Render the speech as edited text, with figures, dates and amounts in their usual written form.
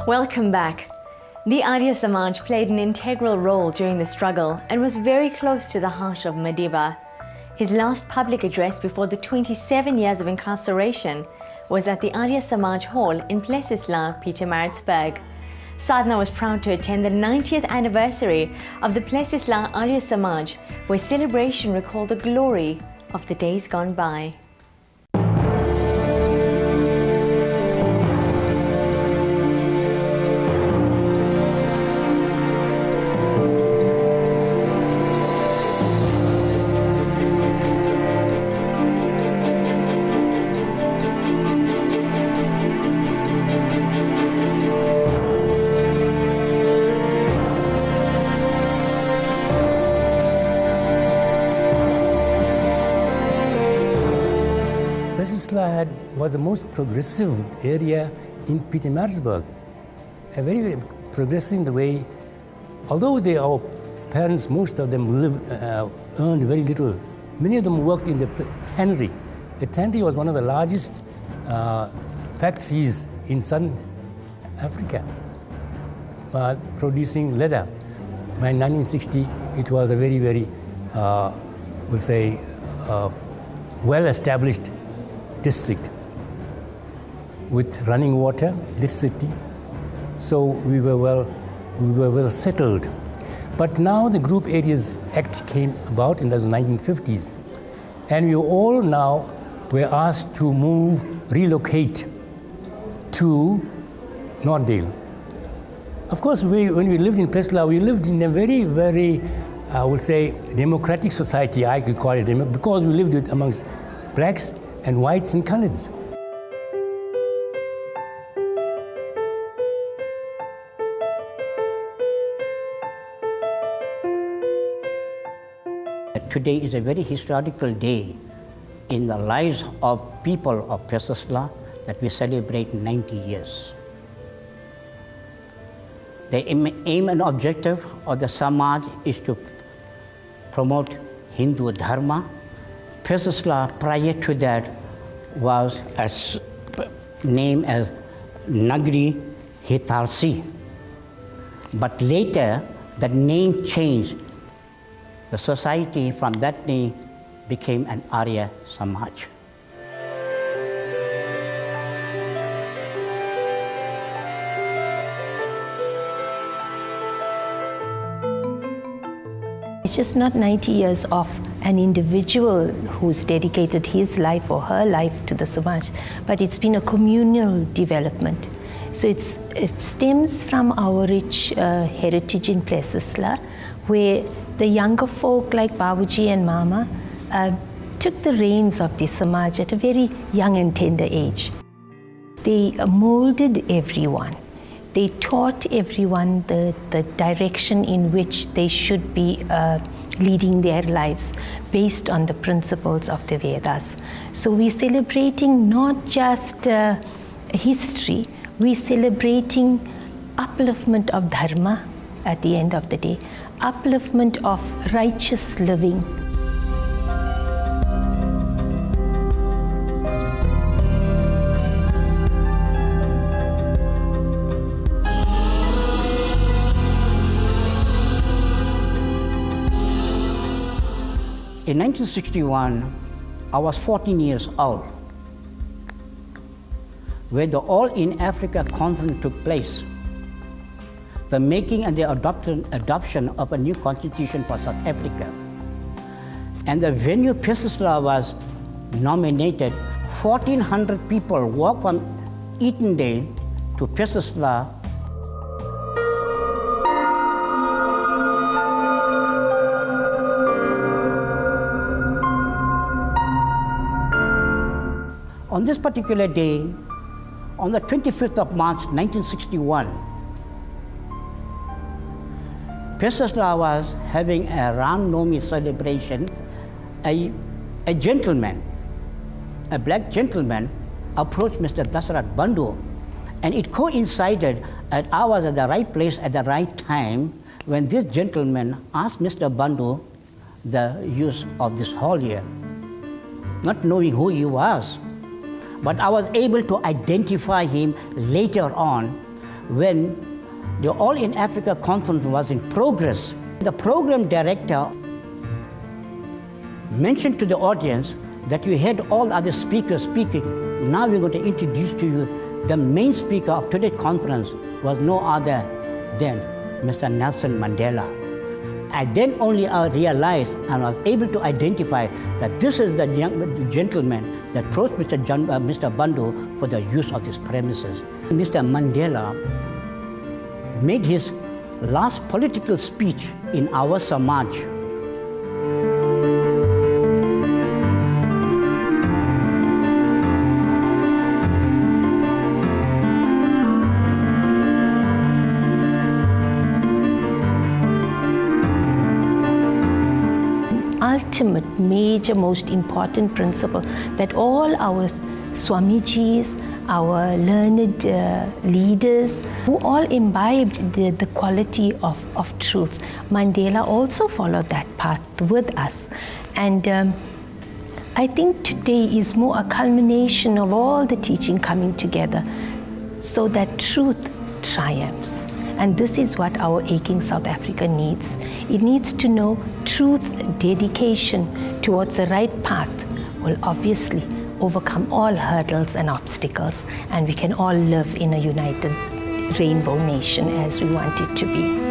Welcome back. The Arya Samaj played an integral role during the struggle and was very close to the heart of Madiba. His last public address before the 27 years of incarceration was at the Arya Samaj Hall in Plesisla, Pietermaritzburg. Sadhna was proud to attend the 90th anniversary of the Plesisla Arya Samaj, where celebration recalled the glory of the days gone by. Plesisla was the most progressive area in Pietermaritzburg. Very progressive in the way, although our parents, most of them earned very little, many of them worked in the tannery. The tannery was one of the largest factories in Southern Africa, producing leather. By 1960, it was a very, very, we'll say, well-established district with running water, electricity, so we were well settled. But now the Group Areas Act came about in the 1950s, and we all now were asked to relocate to Northdale. Of course, when we lived in Plesisla, we lived in a very, very, I would say, democratic society, I could call it, because we lived amongst blacks and whites and coloreds. Today is a very historical day in the lives of people of Plesisla that we celebrate 90 years. The aim and objective of the Samaj is to promote Hindu Dharma. Plesisla prior to that was named as Nagri Hitarsi. But later, the name changed. The society from that name became an Arya Samaj. It's just not 90 years of an individual who's dedicated his life or her life to the Samaj, but it's been a communal development. So it stems from our rich heritage in Plesisla, where the younger folk like Babuji and Mama took the reins of the Samaj at a very young and tender age. They molded everyone. They taught everyone the direction in which they should be leading their lives based on the principles of the Vedas. So we're celebrating not just history, we're celebrating upliftment of dharma at the end of the day, upliftment of righteous living. In 1961, I was 14 years old, where the All in Africa Conference took place, the making and the adoption of a new constitution for South Africa. And the venue Plesisla was nominated. 1,400 people walked from Etondale to Plesisla. On this particular day, on the 25th of March 1961, Plesisla was having a Ram Navami celebration. A gentleman, a black gentleman, approached Mr. Dasarath Bandhu, and it coincided that I was at the right place at the right time when this gentleman asked Mr. Bandhu the use of this hall here, not knowing who he was. But I was able to identify him later on when the All in Africa conference was in progress. The program director mentioned to the audience that you had all other speakers speaking. Now we're going to introduce to you the main speaker of today's conference was no other than Mr. Nelson Mandela. I then only realized and was able to identify that this is the young gentleman that approached Mr. Bandu for the use of these premises. Mr. Mandela made his last political speech in our Samaj. Ultimate, major, most important principle that all our Swamijis, our learned leaders, who all imbibed the quality of truth. Mandela also followed that path with us. And I think today is more a culmination of all the teaching coming together so that truth triumphs. And this is what our aching South Africa needs. It needs to know truth, dedication towards the right path will obviously overcome all hurdles and obstacles, and we can all live in a united rainbow nation as we want it to be.